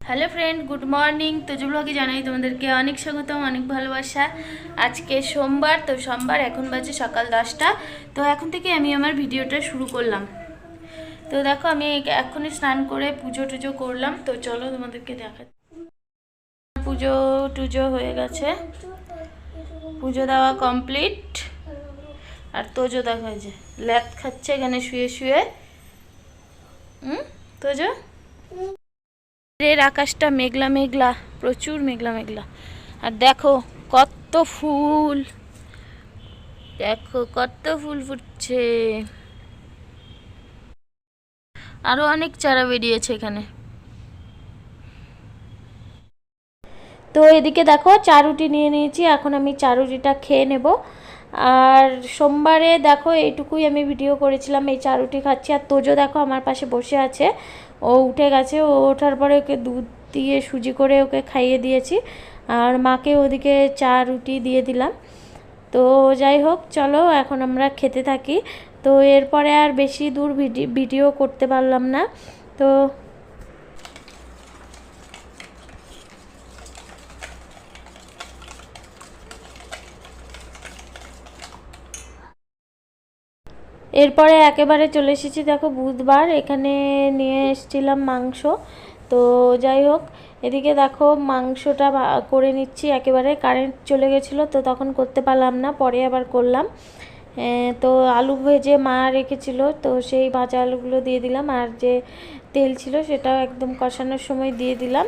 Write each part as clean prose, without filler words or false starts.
Hello friend, good morning. Tojo ব্লগে জানাই তোমাদেরকে অনেক স্বাগতম, অনেক ভালোবাসা। আজকে সোমবার, তো সোমবার এখন বাজে সকাল 10টা। তো এখন থেকে আমি আমার ভিডিওটা শুরু করলাম। তো দেখো, আমি এখনই স্নান করে পুজো টুজো করলাম। তো চলো তোমাদেরকে দেখা। পুজো টুজো হয়ে গেছে, পুজো দেওয়া কমপ্লিট। আর তোজো দেখা যায় ল্যাদ খাচ্ছে এখানে শুয়ে শুয়ে। তোজো, এর আকাশটা মেঘলা মেঘলা, প্রচুর মেঘলা মেঘলা। আর দেখো কত ফুল, দেখো কত ফুল ফুটছে। আরো অনেক চারা বেরিয়েছে এখানে। তো এদিকে দেখো চারুটি নিয়ে নিয়েছি, এখন আমি চারুটিটা খেয়ে নেব। আর সোমবারে দেখো এইটুকুই আমি ভিডিও করেছিলাম, এই চারুটি খাচ্ছি। আর তোজো দেখো আমার পাশে বসে আছে, ও উঠে গেছে। ও ওঠার পরে ওকে দুধ দিয়ে সুজি করে ওকে খাইয়ে দিয়েছি, আর মাকে ওদিকে চা রুটি দিয়ে দিলাম। তো যাই হোক, চলো এখন আমরা খেতে থাকি। তো এরপরে আর বেশি দূর ভিডিও করতে পারলাম না। তো এরপরে একেবারে চলে এসেছি, দেখো বুধবার, এখানে নিয়ে এসেছিলাম মাংস। তো যাই হোক, এদিকে দেখো মাংসটা করে নিচ্ছি। একেবারে কারেন্ট চলে গেছিলো, তো তখন করতে পারলাম না, পরে আবার করলাম। তো আলু ভেজে মা রেখেছিল, তো সেই ভাজা আলুগুলো দিয়ে দিলাম। আর যে তেল ছিল সেটাও একদম কষানোর সময় দিয়ে দিলাম।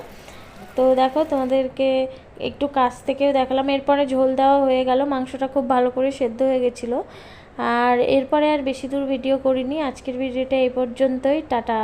তো দেখো তোমাদেরকে একটু কাছ থেকেও দেখালাম। এরপরে ঝোল দেওয়া হয়ে গেল, মাংসটা খুব ভালো করে সেদ্ধ হয়ে গেছিলো। আর এরপরে আর বেশি দূর ভিডিও করিনি। আজকের ভিডিওটা এই পর্যন্তই, টাটা।